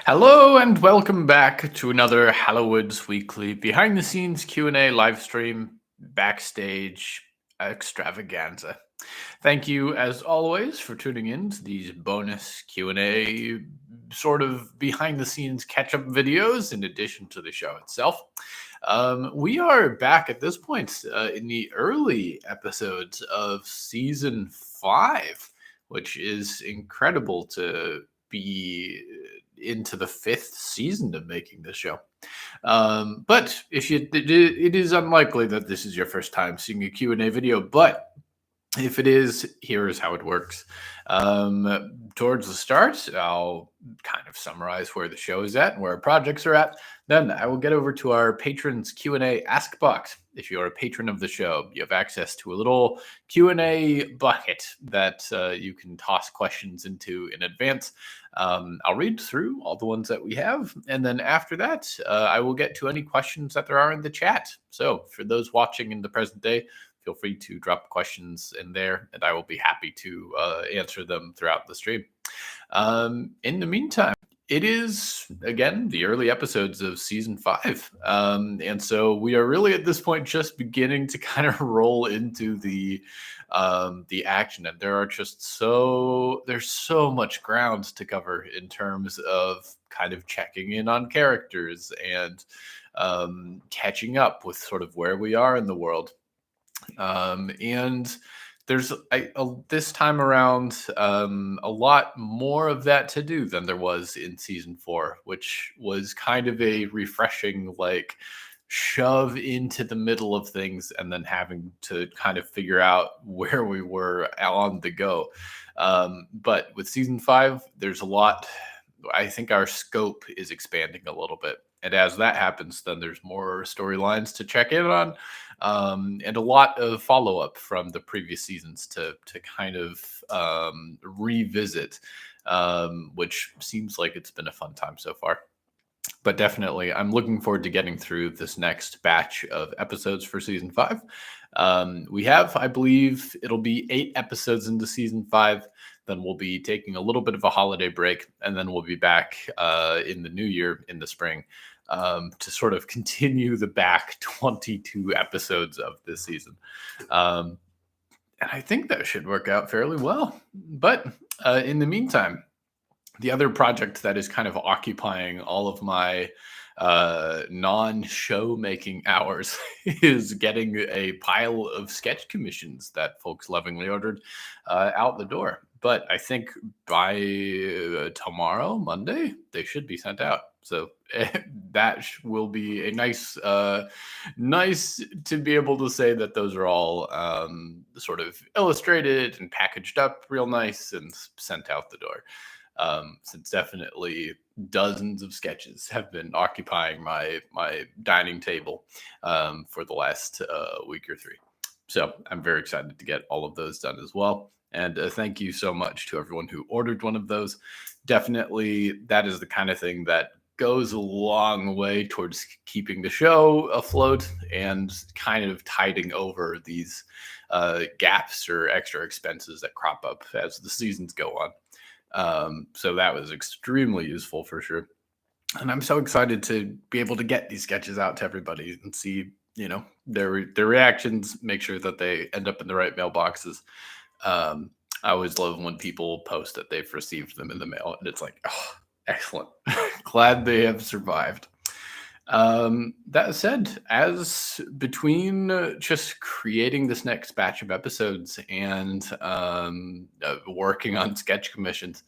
Hello and welcome back to another Hallowoods Weekly behind the scenes Q&A live stream backstage extravaganza. Thank you as always for tuning in to these bonus Q&A sort of behind the scenes catch-up videos in addition to the show itself. We are back at this point in the early episodes of season 5, which is incredible to be into the 5th season of making this show. But it is unlikely that this is your first time seeing a Q&A video, but if it is, here is how it works. Towards the start, I'll kind of summarize where the show is at and where our projects are at. Then I will get over to our patrons Q&A ask box. If you're a patron of the show, you have access to a little Q&A bucket that you can toss questions into in advance. I'll read through all the ones that we have, and then after that, I will get to any questions that there are in the chat. So for those watching in the present day, feel free to drop questions in there, and I will be happy to answer them throughout the stream. In the meantime, it is, again, the early episodes of season 5. And so we are really at this point just beginning to kind of roll into the action. And there's so much ground to cover in terms of kind of checking in on characters and catching up with sort of where we are in the world. And there's this time around a lot more of that to do than there was in season 4, which was kind of a refreshing shove into the middle of things and then having to kind of figure out where we were on the go. But with season 5, there's a lot. I think our scope is expanding a little bit. And as that happens, then there's more storylines to check in on, and a lot of follow-up from the previous seasons to kind of revisit, which seems like it's been a fun time so far. But definitely, I'm looking forward to getting through this next batch of episodes for season 5. We have, I believe, it'll be 8 episodes into season 5. Then we'll be taking a little bit of a holiday break, and then we'll be back in the new year, in the spring, to sort of continue the back 22 episodes of this season. And I think that should work out fairly well. But in the meantime, the other project that is kind of occupying all of my non-show making hours is getting a pile of sketch commissions that folks lovingly ordered out the door. But I think by tomorrow, Monday, they should be sent out. So that will be a nice to be able to say that those are all sort of illustrated and packaged up real nice and sent out the door. Since definitely dozens of sketches have been occupying my dining table for the last week or 3. So I'm very excited to get all of those done as well. And thank you so much to everyone who ordered one of those. Definitely, that is the kind of thing that goes a long way towards keeping the show afloat and kind of tiding over these gaps or extra expenses that crop up as the seasons go on. So that was extremely useful for sure. And I'm so excited to be able to get these sketches out to everybody and see, their reactions, make sure that they end up in the right mailboxes. I always love when people post that they've received them in the mail, and it's like, oh, excellent. Glad they have survived. That said, as between just creating this next batch of episodes and working on sketch commissions,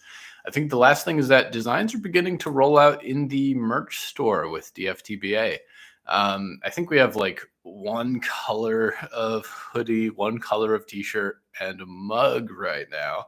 I think the last thing is that designs are beginning to roll out in the merch store with DFTBA. I think we have one color of hoodie, one color of t-shirt, and a mug right now.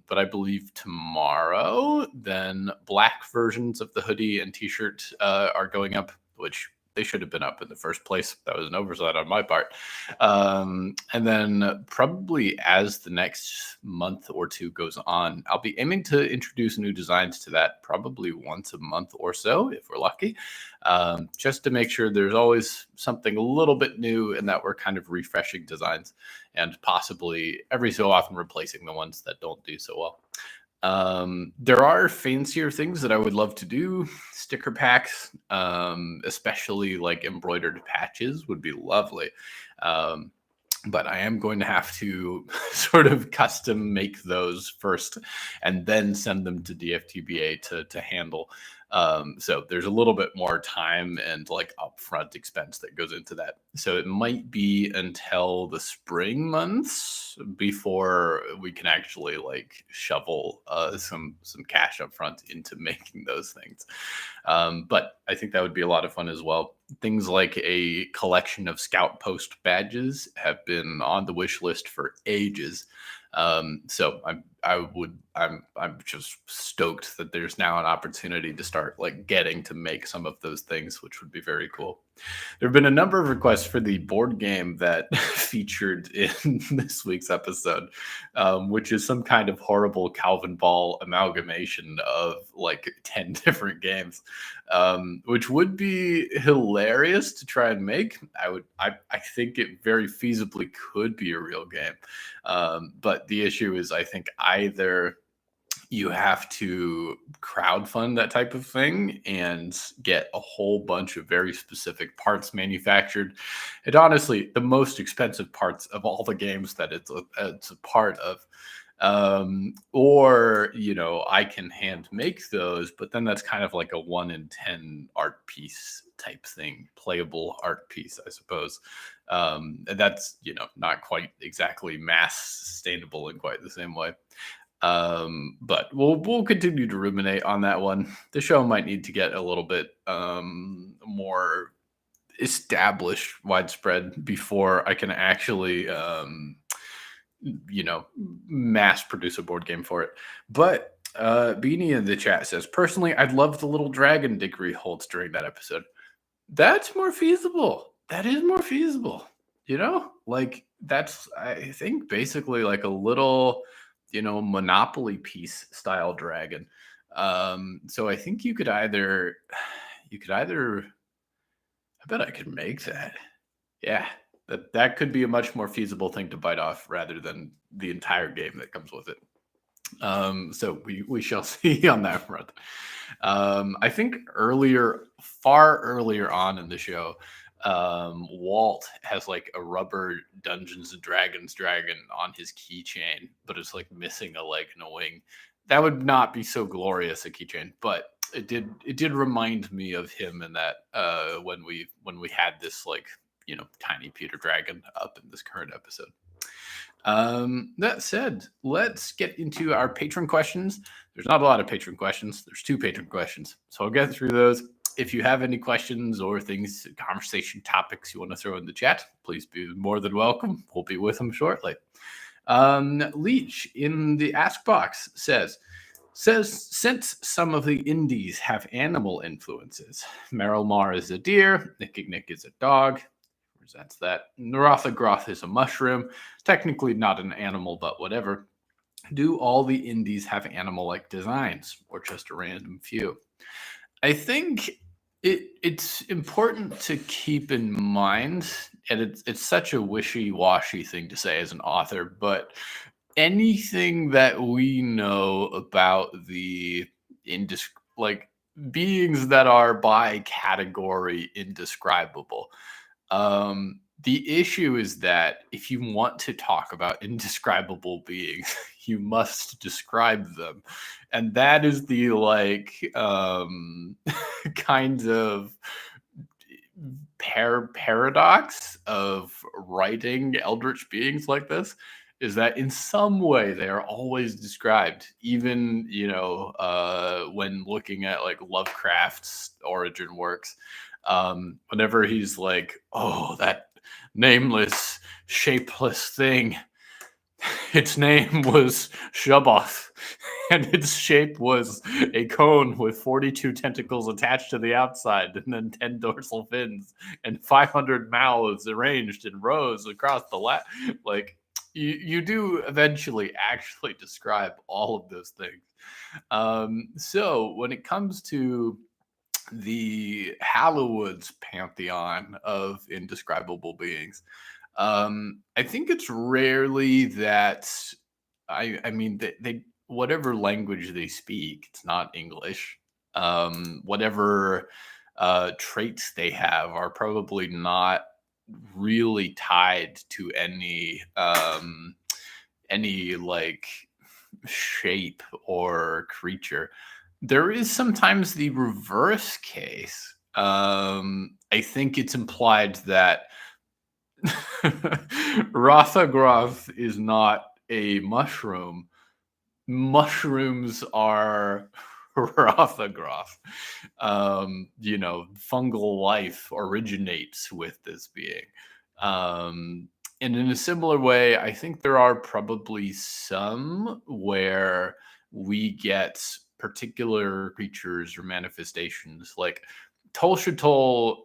But I believe tomorrow, then black versions of the hoodie and t-shirt are going up, which they should have been up in the first place. That was an oversight on my part. And then probably as the next month or 2 goes on, I'll be aiming to introduce new designs to that probably once a month or so, if we're lucky, just to make sure there's always something a little bit new and that we're kind of refreshing designs and possibly every so often replacing the ones that don't do so well. There are fancier things that I would love to do. Sticker packs, especially like embroidered patches, would be lovely. Um, but I am going to have to sort of custom make those first and then send them to DFTBA to handle. So there's a little bit more time and like upfront expense that goes into that. So it might be until the spring months before we can actually like shovel some cash up front into making those things. But I think that would be a lot of fun as well. Things like a collection of scout post badges have been on the wish list for ages. So I'm just stoked that there's now an opportunity to start like getting to make some of those things, which would be very cool. There have been a number of requests for the board game that featured in this week's episode, which is some kind of horrible Calvin Ball amalgamation of like 10 different games, which would be hilarious to try and make. I think it very feasibly could be a real game. But the issue is, I think either you have to crowdfund that type of thing and get a whole bunch of very specific parts manufactured. And honestly, the most expensive parts of all the games that it's a part of. Or, I can hand make those, but then that's kind of like a 1 in 10 art piece type thing, playable art piece, I suppose. And that's, not quite exactly mass sustainable in quite the same way. But we'll continue to ruminate on that one. The show might need to get a little bit more established, widespread before I can actually mass produce a board game for it. But Beanie in the chat says, personally, I'd love the little dragon Diggory holds during that episode. That's more feasible. That is more feasible. Like that's, I think, basically like a little, Monopoly piece style dragon. So I think I bet I could make that. Yeah, that could be a much more feasible thing to bite off rather than the entire game that comes with it. So we shall see on that front. I think far earlier on in the show, Walt has like a rubber Dungeons and Dragons dragon on his keychain, but it's like missing a leg and a wing. That would not be so glorious a keychain, but it did remind me of him in that when we had this like tiny Peter Dragon up in this current episode. That said, let's get into our patron questions. There's not a lot of patron questions. There's 2 patron questions. So I'll get through those. If you have any questions or things, conversation topics you want to throw in the chat, please be more than welcome. We'll be with them shortly. Leech in the Ask box says, since some of the indies have animal influences, Meryl Mar is a deer, Nick Nick is a dog, presents that. Narothagroth is a mushroom, technically not an animal, but whatever. Do all the indies have animal-like designs, or just a random few? I think it's important to keep in mind, and it's such a wishy-washy thing to say as an author, but anything that we know about the like beings that are by category indescribable. The issue is that if you want to talk about indescribable beings, you must describe them. And that is the like kind of paradox of writing eldritch beings like this, is that in some way they are always described, even when looking at like Lovecraft's origin works. Whenever he's like, oh, that nameless shapeless thing, its name was Shabbath, and its shape was a cone with 42 tentacles attached to the outside, and then 10 dorsal fins, and 500 mouths arranged in rows across the like. You do eventually actually describe all of those things. So when it comes to the Hallowoods pantheon of indescribable beings, I think it's rarely that I mean they whatever language they speak, it's not English. Whatever traits they have are probably not really tied to any like shape or creature. There is sometimes the reverse case. I think it's implied that Rothagroth is not a mushroom. Mushrooms are Rothagroth. Fungal life originates with this being. Um, and in a similar way, I think there are probably some where we get particular creatures or manifestations like Tolshatol.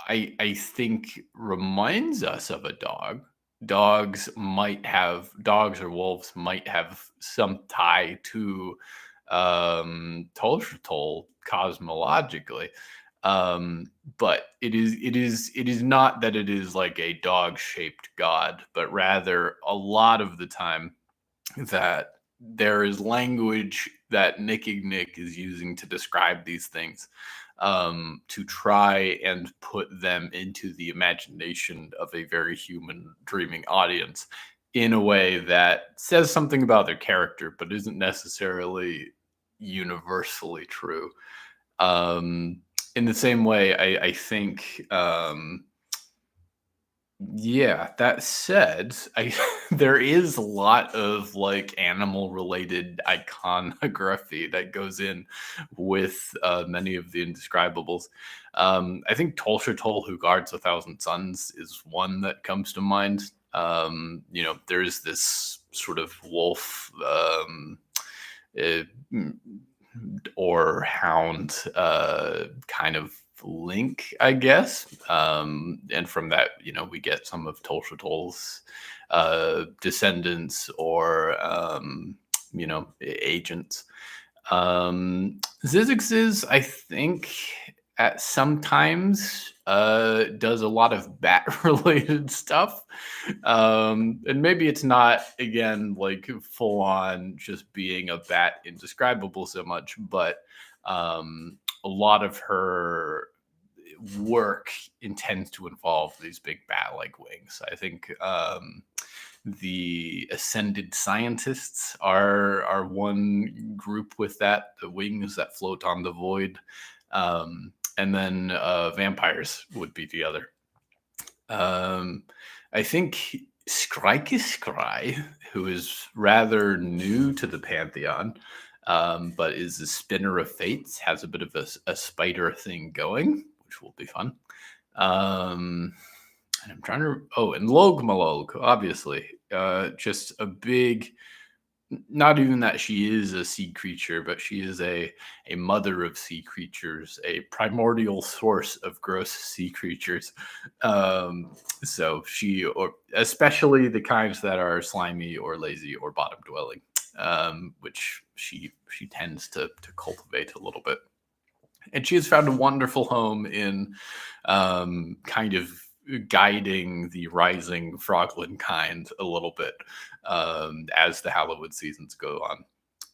I think reminds us of a dog. Dogs or wolves might have some tie to Tolshatol cosmologically. But it is not that it is like a dog shaped god, but rather a lot of the time that there is language that Nick is using to describe these things, to try and put them into the imagination of a very human dreaming audience in a way that says something about their character, but isn't necessarily universally true. In the same way, I think yeah, that said, I there is a lot of like animal related iconography that goes in with many of the indescribables. I think Tolshatol, who guards 1,000 suns, is one that comes to mind. There's this sort of wolf, uh, or hound kind of link, I guess. And from that, we get some of Tolshatol's descendants or agents. Zizix's, I think, at sometimes does a lot of bat related stuff. And maybe it's not, again, like full on just being a bat indescribable so much, but a lot of her work intends to involve these big bat-like wings. I think the ascended scientists are one group with that, the wings that float on the void, and then vampires would be the other. I think Scry, who is rather new to the pantheon, but is a spinner of fates, has a bit of a spider thing going, which will be fun. And I'm trying to. Oh, and Logmalog, obviously, just a big. Not even that she is a sea creature, but she is a mother of sea creatures, a primordial source of gross sea creatures. So she, or especially the kinds that are slimy or lazy or bottom dwelling, which she tends to cultivate a little bit. And she has found a wonderful home in kind of guiding the rising Froglin kind a little bit as the Hallowwood seasons go on,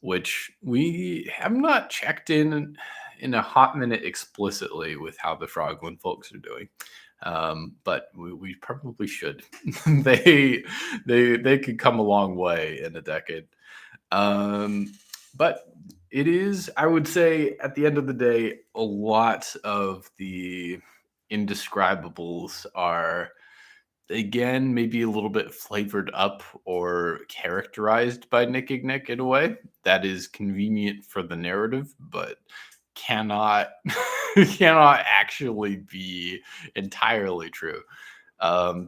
which we have not checked in a hot minute explicitly with how the Froglin folks are doing. But we probably should. They could come a long way in a decade. But it is, I would say, at the end of the day, a lot of the indescribables are, again, maybe a little bit flavored up or characterized by Nick in a way that is convenient for the narrative, but cannot cannot actually be entirely true.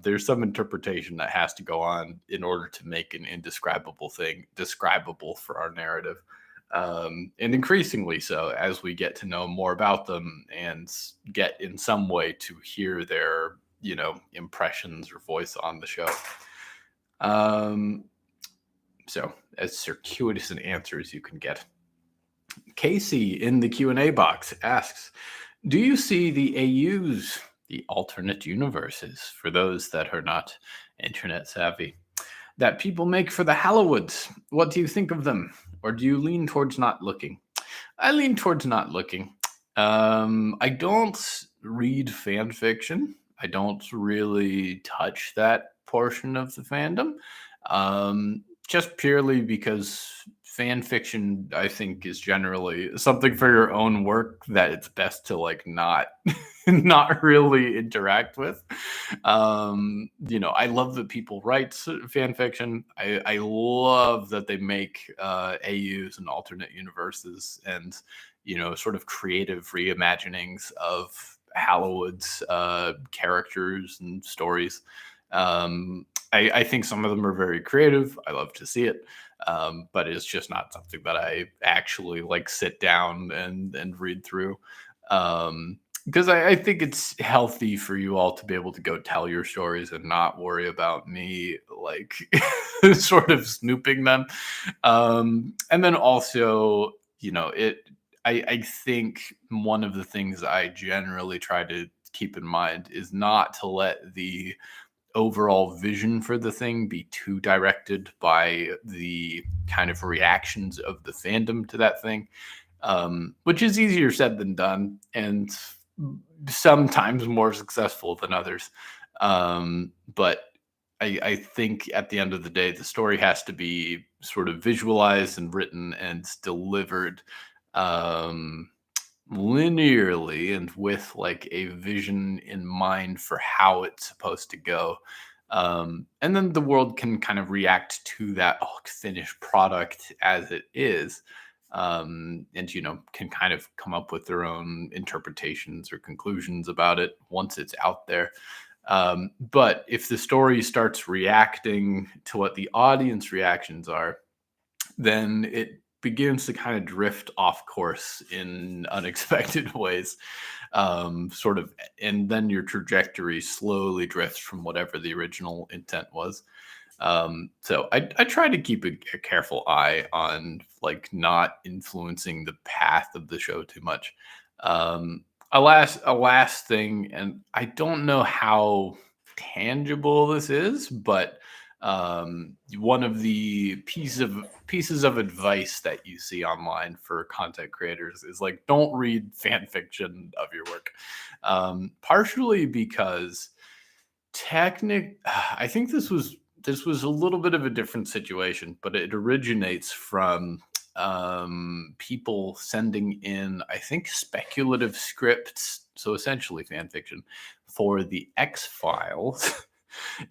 There's some interpretation that has to go on in order to make an indescribable thing describable for our narrative. And increasingly so as we get to know more about them and get in some way to hear their, impressions or voice on the show. So as circuitous an answer as you can get. Casey in the Q&A box asks, do you see the AUs, the alternate universes, for those that are not internet savvy, that people make for the Hallowoods? What do you think of them? or do you lean towards not looking? I lean towards not looking. I don't read fan fiction. I don't really touch that portion of the fandom. Just purely because fan fiction, I think, is generally something for your own work that it's best to like not not really interact with. I love that people write fan fiction. I love that they make AUs and alternate universes and sort of creative reimaginings of Hallowoods characters and stories. I think some of them are very creative. I love to see it, but it's just not something that I actually like sit down and read through. Because I think it's healthy for you all to be able to go tell your stories and not worry about me like sort of snooping them. And then also, I think one of the things I generally try to keep in mind is not to let the overall vision for the thing be too directed by the kind of reactions of the fandom to that thing, which is easier said than done and sometimes more successful than others. But I think at the end of the day, the story has to be sort of visualized and written and delivered um, linearly and with like a vision in mind for how it's supposed to go. And then the world can kind of react to that finished product as it is. And can kind of come up with their own interpretations or conclusions about it once it's out there. But if the story starts reacting to what the audience reactions are, then it begins to kind of drift off course in unexpected ways. Sort of, and then your trajectory slowly drifts from whatever the original intent was. So I try to keep a careful eye on like not influencing the path of the show too much. A last thing, and I don't know how tangible this is, but one of the pieces of advice that you see online for content creators is like don't read fan fiction of your work. Partially because I think this was a little bit of a different situation, but it originates from people sending in, I think, speculative scripts, so essentially fan fiction for the X Files,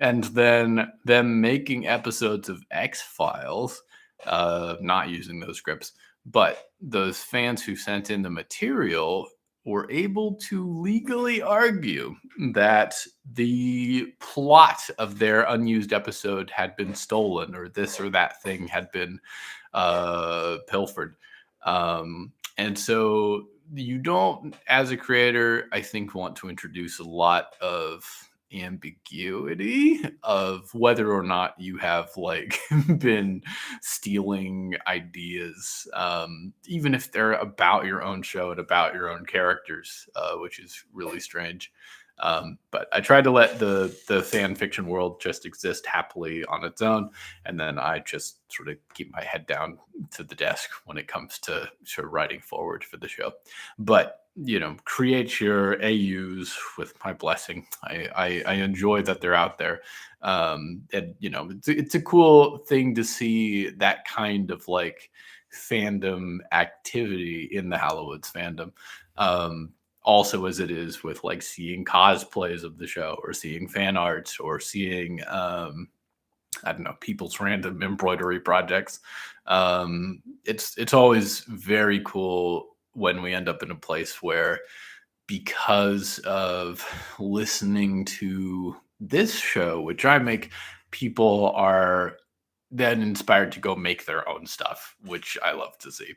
and then them making episodes of X Files, not using those scripts, but those fans who sent in the material were able to legally argue that the plot of their unused episode had been stolen or this or that thing had been pilfered. And so you don't, as a creator, I think, want to introduce a lot of ambiguity of whether or not you have like been stealing ideas, even if they're about your own show and about your own characters, which is really strange. But I try to let the fan fiction world just exist happily on its own, and then I just sort of keep my head down to the desk when it comes to sort of writing forward for the show. But create your AUs with my blessing. I enjoy that they're out there, and it's a cool thing to see that kind of like fandom activity in the Hallowoods fandom. Also, as it is with like seeing cosplays of the show or seeing fan art or seeing I don't know, people's random embroidery projects. It's always very cool when we end up in a place where, because of listening to this show, which I make, people are then inspired to go make their own stuff, which I love to see.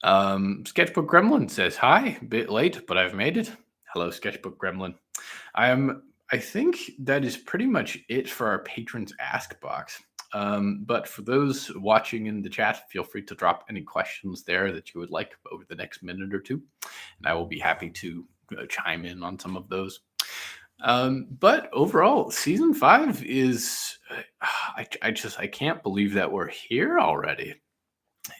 Sketchbook Gremlin says, "Hi, bit late, but I've made it." Hello, Sketchbook Gremlin. I think that is pretty much it for our patrons ask box. But for those watching in the chat, feel free to drop any questions there that you would like over the next minute or two, and I will be happy to chime in on some of those. But overall, season 5 is I can't believe that we're here already.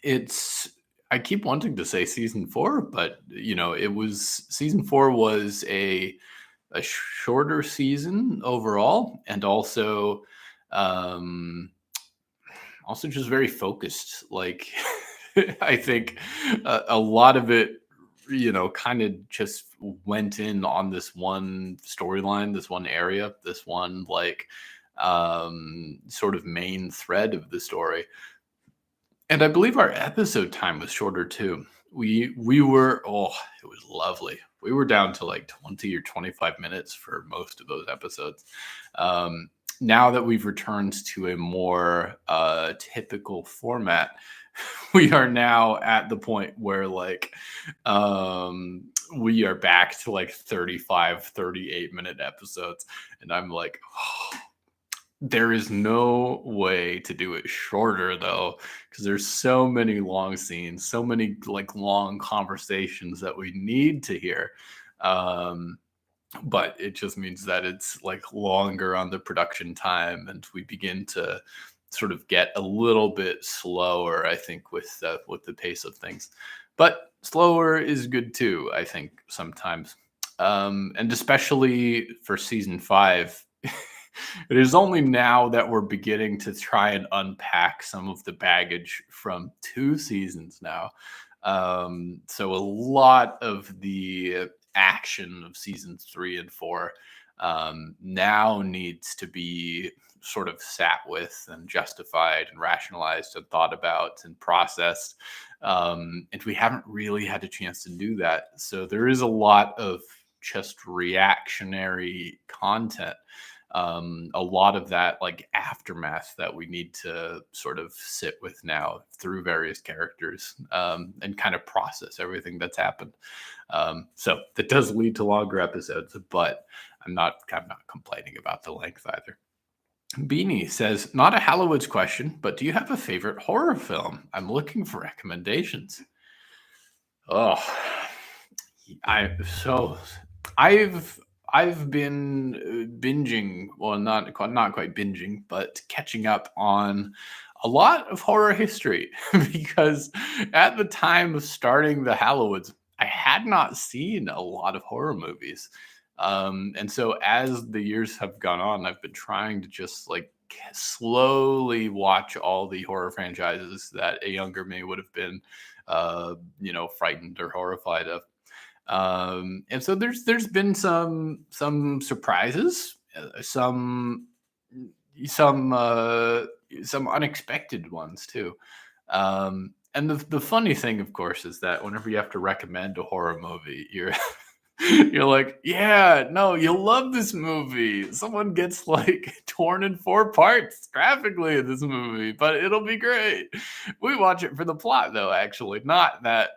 It's I keep wanting to say season 4, but, it was season 4 was a shorter season overall, and um also just very focused. Like, I think a lot of it, kind of just went in on this one storyline, this one area, this one, like, sort of main thread of the story. And I believe our episode time was shorter too. We were, it was lovely. We were down to like 20 or 25 minutes for most of those episodes. Um, Now that we've returned to a more typical format, we are now at the point where, like, we are back to like 35, 38-minute episodes. And I'm like, there is no way to do it shorter though, because there's so many long scenes, so many like long conversations that we need to hear. Um, but it just means that it's like longer on the production time, and we begin to sort of get a little bit slower, I think, with the pace of things. But slower is good too, I think, sometimes. And especially for season 5. It is only now that we're beginning to try and unpack some of the baggage from 2 seasons now. So a lot of the action of seasons 3 and 4 now needs to be sort of sat with and justified and rationalized and thought about and processed. And we haven't really had a chance to do that. So there is a lot of just reactionary content, a lot of that like aftermath that we need to sort of sit with now through various characters, and kind of process everything that's happened. So that does lead to longer episodes, but I'm not complaining about the length either. Beanie says, not a Hallowoods question, but do you have a favorite horror film? I'm looking for recommendations. Oh, I so I've I've been binging, well, not quite binging, but catching up on a lot of horror history because at the time of starting the Hallowoods, I had not seen a lot of horror movies. And so as the years have gone on, I've been trying to just like slowly watch all the horror franchises that a younger me would have been, frightened or horrified of. And so there's been some surprises, some some unexpected ones too. And the funny thing, of course, is that whenever you have to recommend a horror movie, you're you're like, yeah, no, you'll love this movie. Someone gets like torn in 4 parts graphically in this movie, but it'll be great. We watch it for the plot, though, actually, not that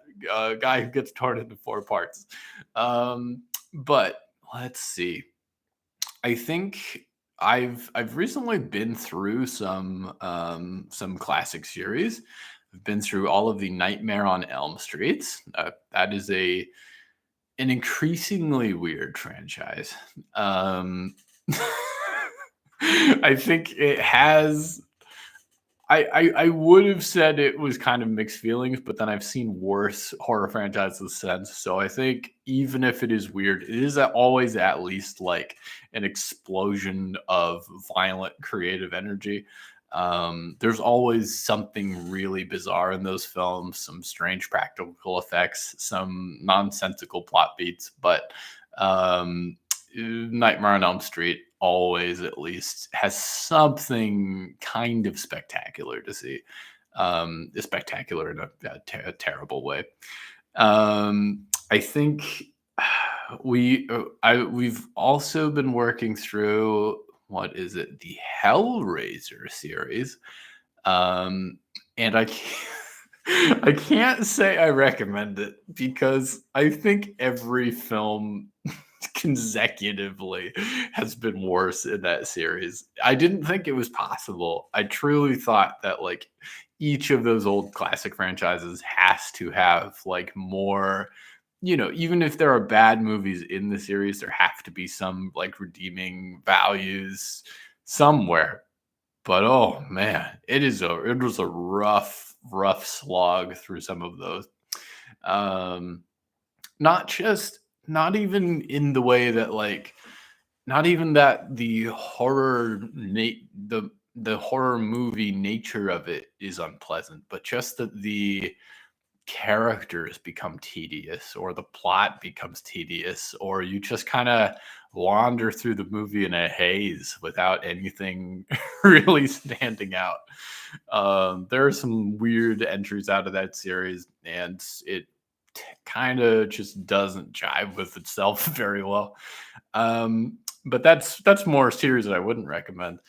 guy who gets torn into 4 parts. But let's see. I think I've recently been through some classic series. I've been through all of the Nightmare on Elm Streets. That is a an increasingly weird franchise. Um, I think it has. I would have said it was kind of mixed feelings, but then I've seen worse horror franchises since. So I think even if it is weird, it is always at least like an explosion of violent creative energy. There's always something really bizarre in those films, some strange practical effects, some nonsensical plot beats, but um, Nightmare on Elm Street always at least has something kind of spectacular to see. Spectacular in a terrible way. I think we've also been working through, what is it, the Hellraiser series, um, and I can't, I can't say I recommend it because I think every film consecutively has been worse in that series. I didn't think it was possible. I truly thought that like each of those old classic franchises has to have like more, even if there are bad movies in the series, there have to be some like redeeming values somewhere. But oh man, it was a rough rough slog through some of those. Um, not just, not even in the way that like, not even that the horror movie nature of it is unpleasant, but just that the characters become tedious or the plot becomes tedious or you just kind of wander through the movie in a haze without anything really standing out. There are some weird entries out of that series, and it kind of just doesn't jive with itself very well. But that's more series that I wouldn't recommend.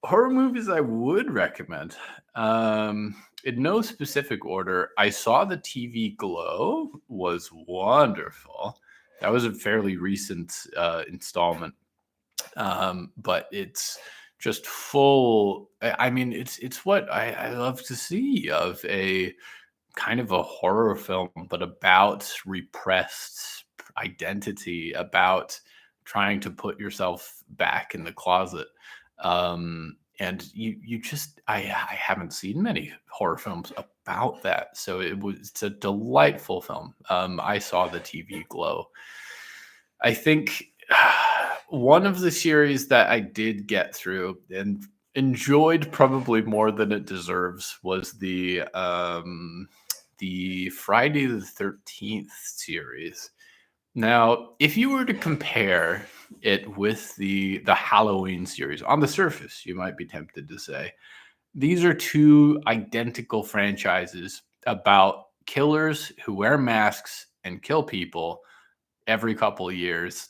Horror movies I would recommend. In no specific order, I saw the TV Glow was wonderful. That was a fairly recent installment, but it's just full. I mean, it's what I love to see of a kind of a horror film, but about repressed identity, about trying to put yourself back in the closet. And you just I haven't seen many horror films about that, so it's a delightful film. I saw the TV Glow. I think one of the series that I did get through and enjoyed probably more than it deserves was the Friday the 13th series. Now, if you were to compare it with the Halloween series, on the surface, you might be tempted to say these are two identical franchises about killers who wear masks and kill people every couple of years,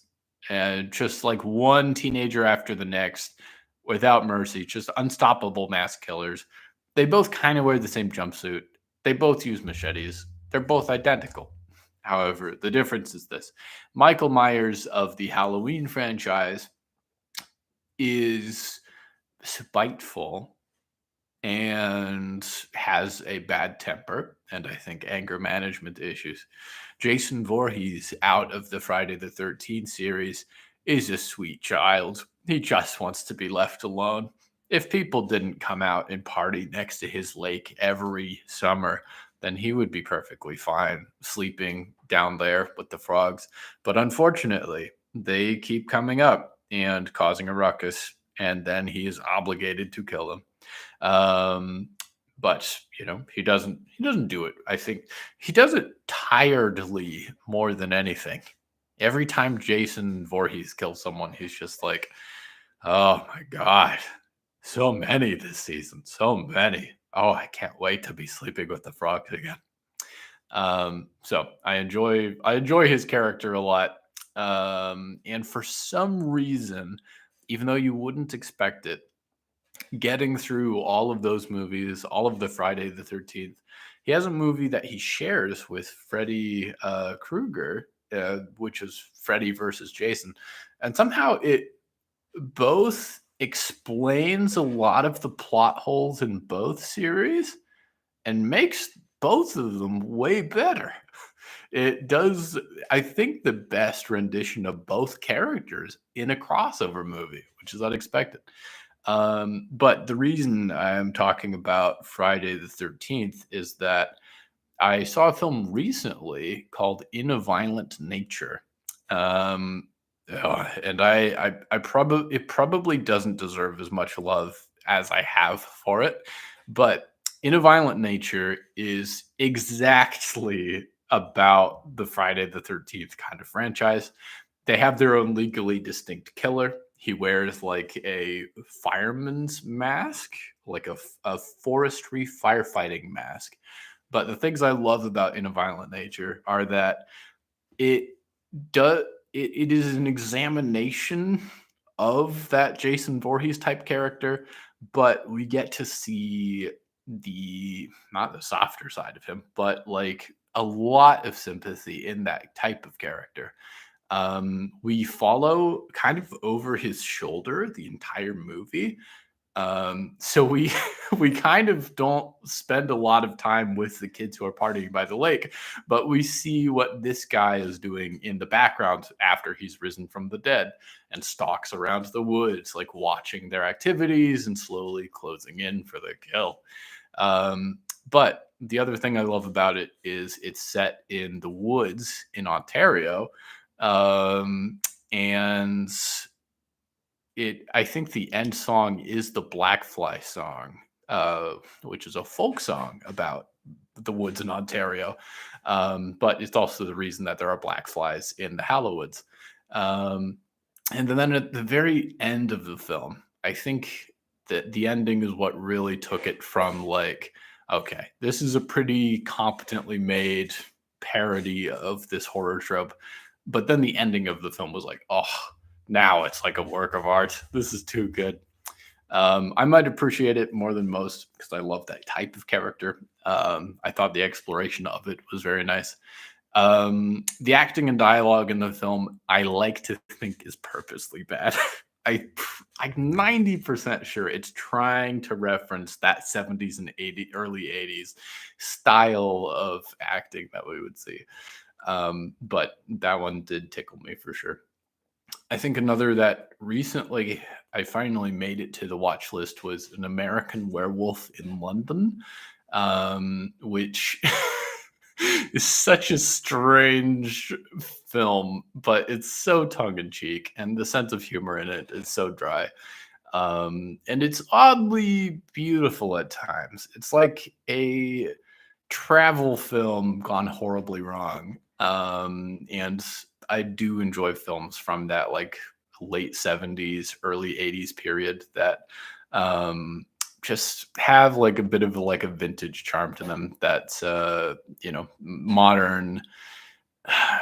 and just like one teenager after the next, without mercy, just unstoppable mass killers. They both kind of wear the same jumpsuit. They both use machetes. They're both identical. However, the difference is this: Michael Myers of the Halloween franchise is spiteful and has a bad temper, and I think anger management issues. Jason Voorhees, out of the Friday the 13th series, is a sweet child. He just wants to be left alone. If people didn't come out and party next to his lake every summer, then he would be perfectly fine sleeping down there with the frogs. But unfortunately, they keep coming up and causing a ruckus, and then he is obligated to kill them. Um, but he doesn't do it. I think he does it tiredly more than anything. Every time Jason Voorhees kills someone, he's just like, "Oh my god, so many this season, so many. Oh, I can't wait to be sleeping with the frogs again." So I enjoy his character a lot. And for some reason, even though you wouldn't expect it, getting through all of those movies, all of the Friday the 13th, he has a movie that he shares with Freddy Krueger, which is Freddy versus Jason. And somehow it both explains a lot of the plot holes in both series and makes both of them way better. It does, I think, the best rendition of both characters in a crossover movie, which is unexpected. But the reason I'm talking about Friday the 13th is that I saw a film recently called In a Violent Nature. Um, and I probably it probably doesn't deserve as much love as I have for it, but In a Violent Nature is exactly about the Friday the 13th kind of franchise. They have their own legally distinct killer. He wears like a fireman's mask, like a forestry firefighting mask. But the things I love about In a Violent Nature are that it does it is an examination of that Jason Voorhees type character, but we get to see the not the softer side of him, but like a lot of sympathy in that type of character. We follow kind of over his shoulder the entire movie. So we we kind of don't spend a lot of time with the kids who are partying by the lake, but we see what this guy is doing in the background after he's risen from the dead and stalks around the woods, like watching their activities and slowly closing in for the kill. But the other thing I love about it is it's set in the woods in Ontario, um, and I think the end song is the Blackfly song, which is a folk song about the woods in Ontario. But it's also the reason that there are black flies in the Hallowoods. Um, and then at the very end of the film, I think that the ending is what really took it from like, okay, this is a pretty competently made parody of this horror trope. But then the ending of the film was like, oh, now it's like a work of art. This is too good. I might appreciate it more than most because I love that type of character. I thought the exploration of it was very nice. The acting and dialogue in the film, I like to think is purposely bad. I, I'm 90% sure it's trying to reference that 70s and early 80s style of acting that we would see. But that one did tickle me for sure. I think another that recently I finally made it to the watch list was An American Werewolf in London, which is such a strange film, but it's so tongue in cheek, and the sense of humor in it is so dry. And it's oddly beautiful at times. It's like a travel film gone horribly wrong. And I do enjoy films from that like late 70s, early 80s period that just have like a bit of like a vintage charm to them that modern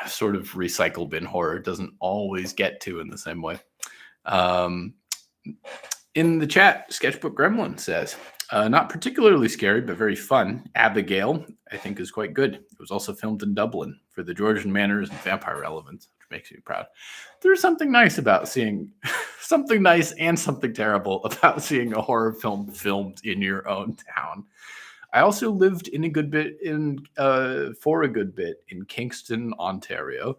sort of recycle bin horror doesn't always get to in the same way. Um, in the chat, Sketchbook Gremlin says, not particularly scary, but very fun. Abigail, I think, is quite good. It was also filmed in Dublin for the Georgian manners and vampire relevance, which makes me proud. There's something nice about seeing something nice and something terrible about seeing a horror film filmed in your own town. I also lived in a good bit for a good bit in Kingston, Ontario.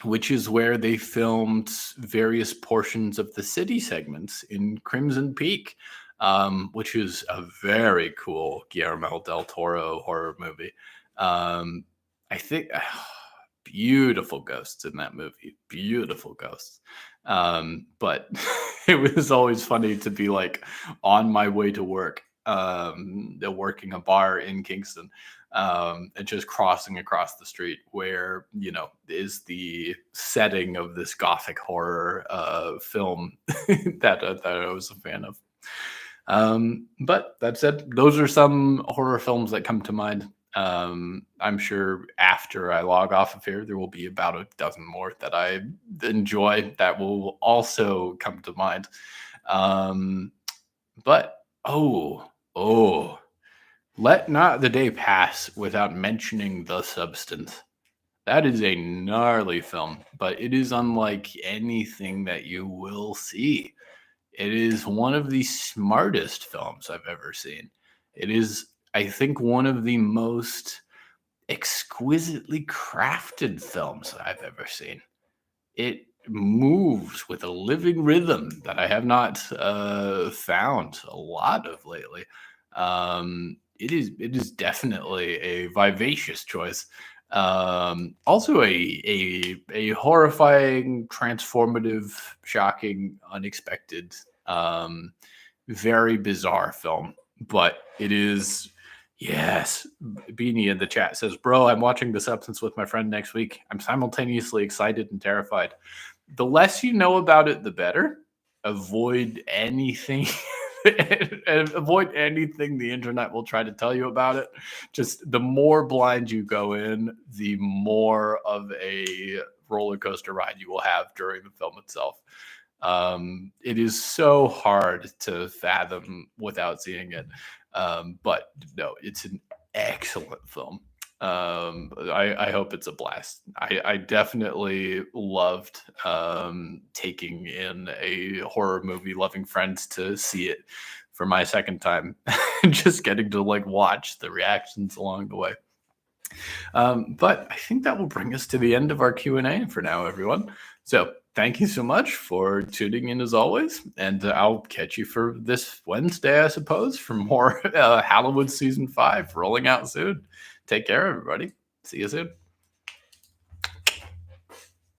Which is where they filmed various portions of the city segments in Crimson Peak, which is a very cool Guillermo del Toro horror movie. I think beautiful ghosts in that movie, beautiful ghosts. But it was always funny to be like on my way to work, working a bar in Kingston, and just crossing across the street where is the setting of this gothic horror film that I was a fan of. But that said, those are some horror films that come to mind. I'm sure after I log off of here, there will be about a dozen more that I enjoy that will also come to mind. But let not the day pass without mentioning The Substance. That is a gnarly film, but it is unlike anything that you will see. It is one of the smartest films I've ever seen. It is, I think, one of the most exquisitely crafted films I've ever seen. It moves with a living rhythm that I have not found a lot of lately. It is definitely a vivacious choice. Also a horrifying, transformative, shocking, unexpected, very bizarre film. But it is, yes. Beanie in the chat says, "Bro, I'm watching The Substance with my friend next week. I'm simultaneously excited and terrified." The less you know about it, the better. Avoid anything. Avoid anything the internet will try to tell you about it. Just the more blind you go in, the more of a roller coaster ride you will have during the film itself. It is so hard to fathom without seeing it. But no, it's an excellent film. I hope it's a blast. I definitely loved taking in a horror movie loving friends to see it for my second time and just getting to like watch the reactions along the way. But I think that will bring us to the end of our Q&A for now, everyone. So thank you so much for tuning in as always. And I'll catch you for this Wednesday, I suppose, for more Hallowwood Season 5 rolling out soon. Take care, everybody. See you soon.